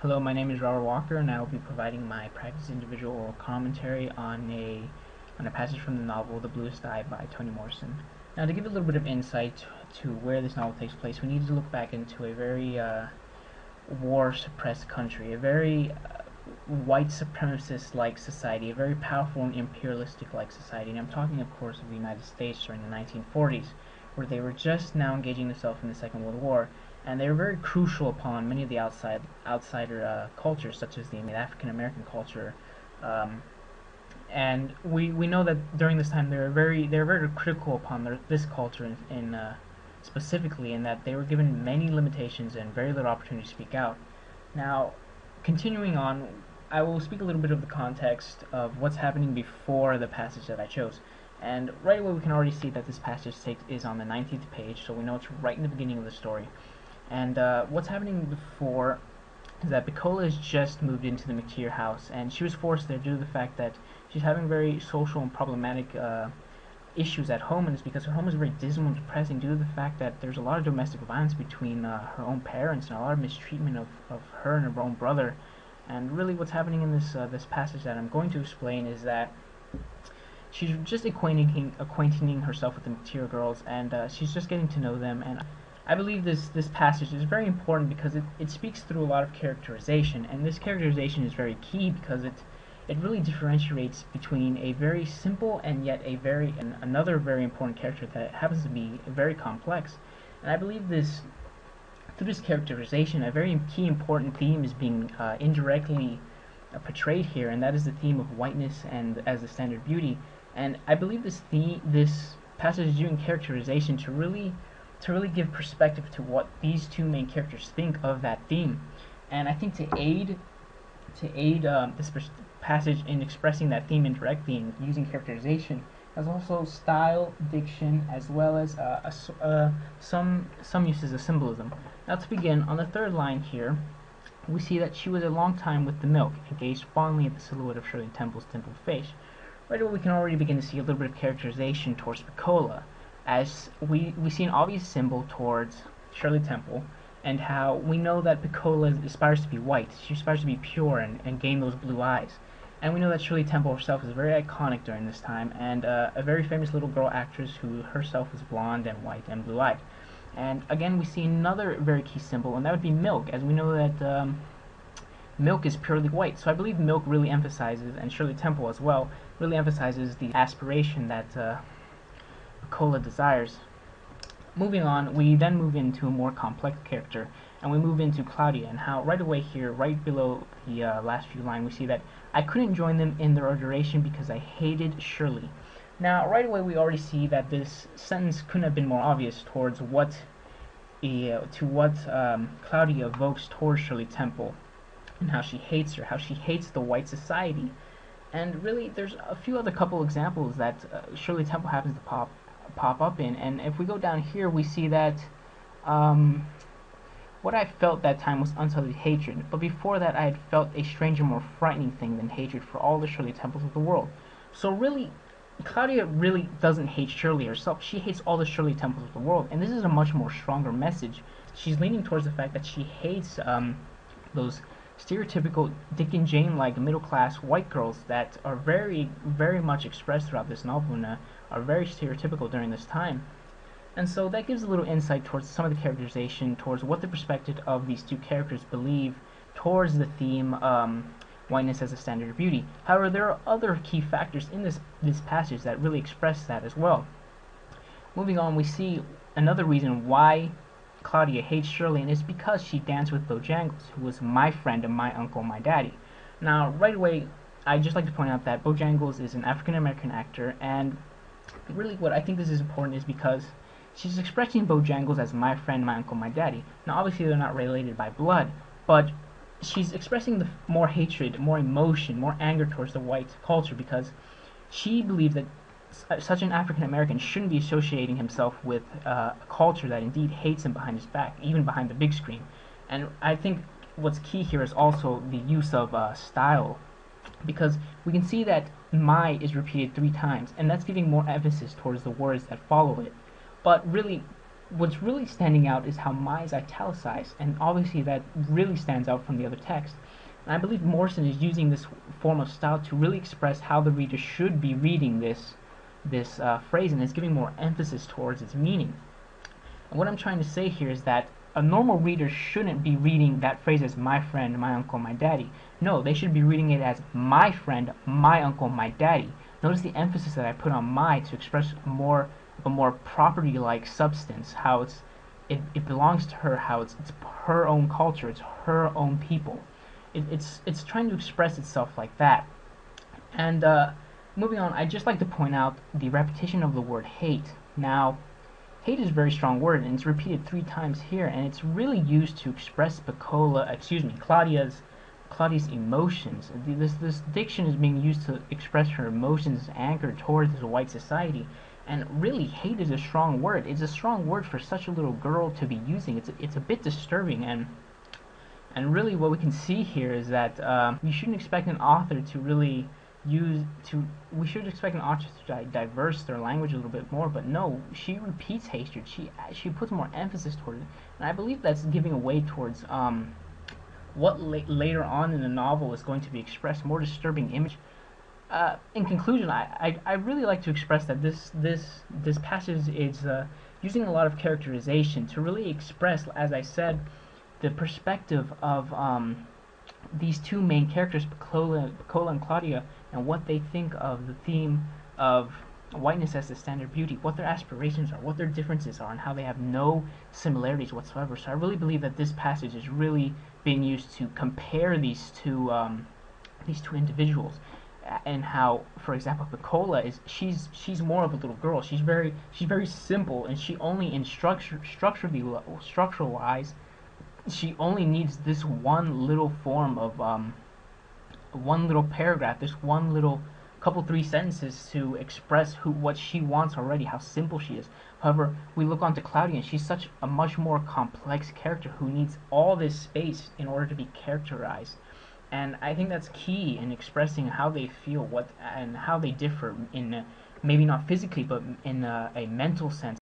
Hello, my name is Robert Walker, and I will be providing my practice individual oral commentary on a passage from the novel *The Bluest Eye* by Toni Morrison. Now, to give a little bit of insight to where this novel takes place, we need to look back into a very war-suppressed country, a very white supremacist-like society, a very powerful and imperialistic-like society. And I'm talking, of course, of the United States during the 1940s, where they were just now engaging themselves in the Second World War, and they were very crucial upon many of the outsider cultures, such as the African American culture. Um, and we know that during this time they were very critical upon this culture in specifically, in that they were given many limitations and very little opportunity to speak out. Now, continuing on, I will speak a little bit of the context of what's happening before the passage that I chose. And right away we can already see that this passage is on the 19th page, so we know it's right in the beginning of the story. And what's happening before is that Piccola has just moved into the McTeer house, and she was forced there due to the fact that she's having very social and problematic issues at home, and it's because her home is very dismal and depressing due to the fact that there's a lot of domestic violence between her own parents and a lot of mistreatment of her and her own brother. And really what's happening in this passage that I'm going to explain is that she's just acquainting herself with the McTeer girls, and she's just getting to know them. And I believe this passage is very important because it speaks through a lot of characterization, and this characterization is very key because it really differentiates between a very simple and yet another very important character that happens to be very complex. And I believe through this characterization, a very key important theme is being indirectly portrayed here, and that is the theme of whiteness and as the standard beauty. And I believe this passage is doing characterization to really give perspective to what these two main characters think of that theme. And I think to aid this passage in expressing that theme indirectly and using characterization, as also style, diction, as well as some uses of symbolism. Now, to begin, on the third line here, we see that she was a long time with the milk, and gazed fondly at the silhouette of Shirley Temple's dimpled face. Right away, we can already begin to see a little bit of characterization towards Piccola, as we see an obvious symbol towards Shirley Temple, and how we know that Piccola aspires to be white. She aspires to be pure and gain those blue eyes. And we know that Shirley Temple herself is very iconic during this time, and a very famous little girl actress who herself is blonde and white and blue-eyed. And again, we see another very key symbol, and that would be milk, as we know that milk is purely white. So I believe milk really emphasizes, and Shirley Temple as well, really emphasizes the aspiration that Piccola desires. Moving on, we then move into a more complex character, and we move into Claudia, and how right away here, right below the last few lines, we see that I couldn't join them in their adoration because I hated Shirley. Now, right away, we already see that this sentence couldn't have been more obvious towards what Claudia evokes towards Shirley Temple, and how she hates her, how she hates the white society. And really, there's a few other couple examples that Shirley Temple happens to pop up in. And if we go down here, we see that what I felt that time was unsullied hatred, but before that I had felt a stranger, more frightening thing than hatred for all the Shirley Temples of the world. So really, Claudia really doesn't hate Shirley herself. She hates all the Shirley Temples of the world, and this is a much more stronger message. She's leaning towards the fact that she hates those stereotypical Dick and Jane-like middle-class white girls that are very, very much expressed throughout this novel and are very stereotypical during this time. And so that gives a little insight towards some of the characterization, towards what the perspective of these two characters believe towards the theme whiteness as a standard of beauty. However, there are other key factors in this passage that really express that as well. Moving on, we see another reason why Claudia hates Shirley, and it's because she danced with Bojangles, who was my friend and my uncle, my daddy. Now, right away, I'd just like to point out that Bojangles is an African American actor, and really what I think this is important is because she's expressing Bojangles as my friend, my uncle, my daddy. Now, obviously, they're not related by blood, but she's expressing the more hatred, more emotion, more anger towards the white culture because she believes that such an African American shouldn't be associating himself with a culture that indeed hates him behind his back, even behind the big screen. And I think what's key here is also the use of style, because we can see that my is repeated 3 times, and that's giving more emphasis towards the words that follow it. But really, what's really standing out is how my is italicized, and obviously that really stands out from the other text. And I believe Morrison is using this form of style to really express how the reader should be reading this phrase, and is giving more emphasis towards its meaning. And what I'm trying to say here is that a normal reader shouldn't be reading that phrase as my friend, my uncle, my daddy. No, they should be reading it as my friend, my uncle, my daddy. Notice the emphasis that I put on my to express a more property-like substance, how it belongs to her, how it's her own culture, it's her own people. It's trying to express itself like that. And moving on, I'd just like to point out the repetition of the word hate. Now, hate is a very strong word, and it's repeated 3 times here, and it's really used to express Claudia's emotions. This diction is being used to express her emotions anchored towards this white society. And really, hate is a strong word. It's a strong word for such a little girl to be using. It's a bit disturbing, and really what we can see here is that we shouldn't expect an author to really we should expect an author to diverse their language a little bit more, but no, she repeats hatred. She puts more emphasis toward it, and I believe that's giving away towards what later on in the novel is going to be expressed, more disturbing image. In conclusion, I really like to express that this passage is using a lot of characterization to really express, as I said, the perspective of these 2 main characters, Pecola and Claudia, and what they think of the theme of whiteness as the standard beauty, what their aspirations are, what their differences are, and how they have no similarities whatsoever. So I really believe that this passage is really being used to compare these two individuals, and how, for example, Pecola she's more of a little girl. She's very simple, and she only in structural wise, she only needs this one little form of one little paragraph, this one little couple 3 sentences to express what she wants already, how simple she is. However, we look on to Claudia, and she's such a much more complex character who needs all this space in order to be characterized. And I think that's key in expressing how they feel, and how they differ in maybe not physically, but in a mental sense.